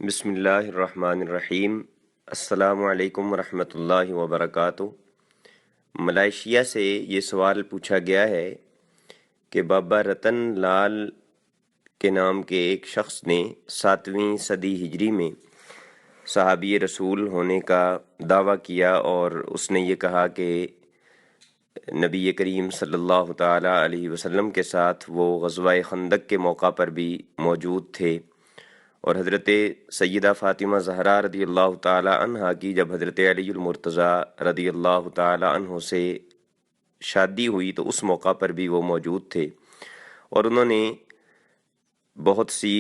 بسم اللہ الرحمن الرحیم۔ السلام علیکم ورحمۃ اللہ وبرکاتہ۔ ملائیشیا سے یہ سوال پوچھا گیا ہے کہ بابا رتن لال کے نام کے ایک شخص نے 7ویں صدی ہجری میں صحابی رسول ہونے کا دعویٰ کیا، اور اس نے یہ کہا کہ نبی کریم صلی اللہ تعالیٰ علیہ وسلم کے ساتھ وہ غزوہ خندق کے موقع پر بھی موجود تھے، اور حضرت سیدہ فاطمہ زہرا رضی اللہ تعالی عنہا کی جب حضرت علی المرتضیٰ رضی اللہ تعالی عنہ سے شادی ہوئی تو اس موقع پر بھی وہ موجود تھے، اور انہوں نے بہت سی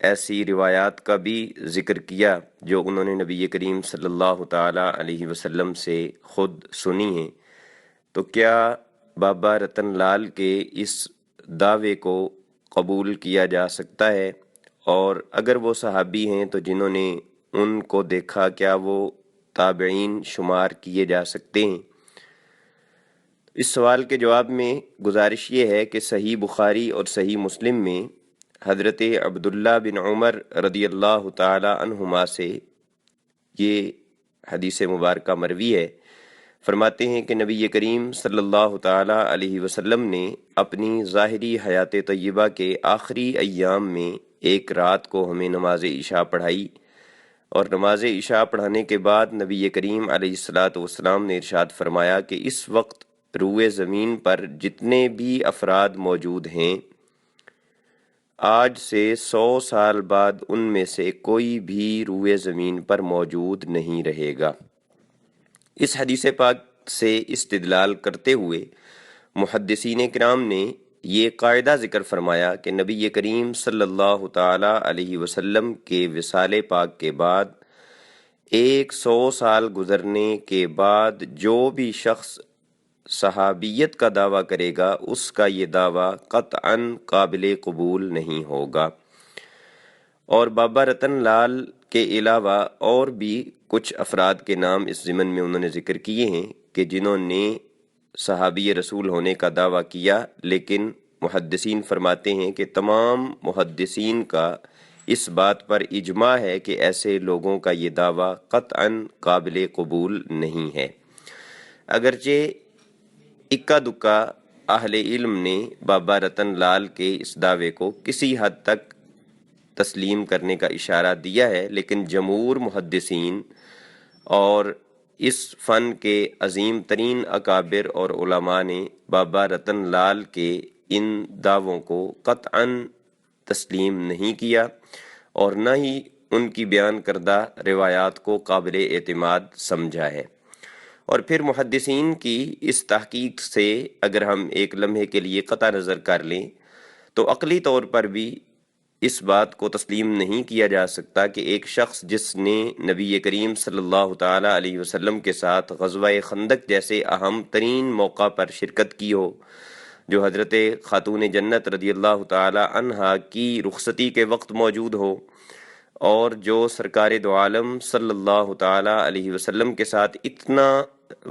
ایسی روایات کا بھی ذکر کیا جو انہوں نے نبی کریم صلی اللہ تعالی علیہ وسلم سے خود سنی ہیں۔ تو کیا بابا رتن لال کے اس دعوے کو قبول کیا جا سکتا ہے؟ اور اگر وہ صحابی ہیں تو جنہوں نے ان کو دیکھا، کیا وہ تابعین شمار کیے جا سکتے ہیں؟ اس سوال کے جواب میں گزارش یہ ہے کہ صحیح بخاری اور صحیح مسلم میں حضرت عبداللہ بن عمر رضی اللہ تعالی عنہما سے یہ حدیث مبارکہ مروی ہے۔ فرماتے ہیں کہ نبی کریم صلی اللہ تعالی علیہ وسلم نے اپنی ظاہری حیات طیبہ کے آخری ایام میں ایک رات کو ہمیں نماز عشاء پڑھائی، اور نماز عشاء پڑھانے کے بعد نبی کریم علیہ الصلاۃ والسلام نے ارشاد فرمایا کہ اس وقت روئے زمین پر جتنے بھی افراد موجود ہیں، آج سے 100 سال بعد ان میں سے کوئی بھی روئے زمین پر موجود نہیں رہے گا۔ اس حدیث پاک سے استدلال کرتے ہوئے محدثین کرام نے یہ قاعدہ ذکر فرمایا کہ نبی کریم صلی اللہ تعالی علیہ وسلم کے وصال پاک کے بعد 100 سال گزرنے کے بعد جو بھی شخص صحابیت کا دعویٰ کرے گا اس کا یہ دعویٰ قطعاً قابل قبول نہیں ہوگا۔ اور بابا رتن لال کے علاوہ اور بھی کچھ افراد کے نام اس ضمن میں انہوں نے ذکر کیے ہیں کہ جنہوں نے صحابی رسول ہونے کا دعویٰ کیا، لیکن محدثین فرماتے ہیں کہ تمام محدثین کا اس بات پر اجماع ہے کہ ایسے لوگوں کا یہ دعویٰ قطعاً قابل قبول نہیں ہے۔ اگرچہ اکا دکا اہل علم نے بابا رتن لال کے اس دعوے کو کسی حد تک تسلیم کرنے کا اشارہ دیا ہے، لیکن جمہور محدثین اور اس فن کے عظیم ترین اکابر اور علماء نے بابا رتن لال کے ان دعووں کو قطعاً تسلیم نہیں کیا، اور نہ ہی ان کی بیان کردہ روایات کو قابل اعتماد سمجھا ہے۔ اور پھر محدثین کی اس تحقیق سے اگر ہم ایک لمحے کے لیے قطع نظر کر لیں تو عقلی طور پر بھی اس بات کو تسلیم نہیں کیا جا سکتا کہ ایک شخص جس نے نبی کریم صلی اللہ تعالی علیہ وسلم کے ساتھ غزوہ خندق جیسے اہم ترین موقع پر شرکت کی ہو، جو حضرت خاتون جنت رضی اللہ تعالی عنہا کی رخصتی کے وقت موجود ہو، اور جو سرکار دو عالم صلی اللہ تعالی علیہ وسلم کے ساتھ اتنا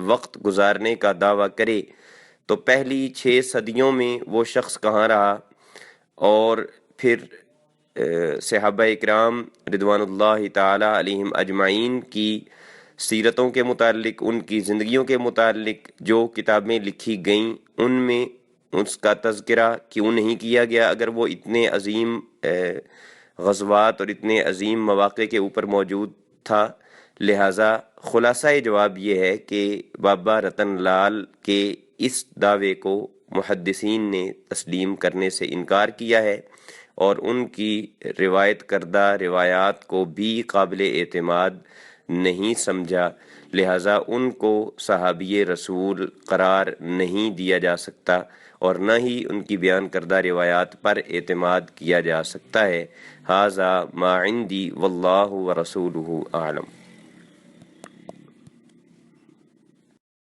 وقت گزارنے کا دعویٰ کرے، تو پہلی 6 صدیوں میں وہ شخص کہاں رہا، اور پھر صحابہ اکرام رضوان اللہ تعالی علیہم اجمعین کی سیرتوں کے متعلق، ان کی زندگیوں کے متعلق جو کتابیں لکھی گئیں ان میں اس کا تذکرہ کیوں نہیں کیا گیا اگر وہ اتنے عظیم غزوات اور اتنے عظیم مواقع کے اوپر موجود تھا؟ لہٰذا خلاصہ جواب یہ ہے کہ بابا رتن لال کے اس دعوے کو محدثین نے تسلیم کرنے سے انکار کیا ہے، اور ان کی روایت کردہ روایات کو بھی قابل اعتماد نہیں سمجھا، لہٰذا ان کو صحابی رسول قرار نہیں دیا جا سکتا، اور نہ ہی ان کی بیان کردہ روایات پر اعتماد کیا جا سکتا ہے۔ ھذا ما عندی واللہ ورسولہ اعلم۔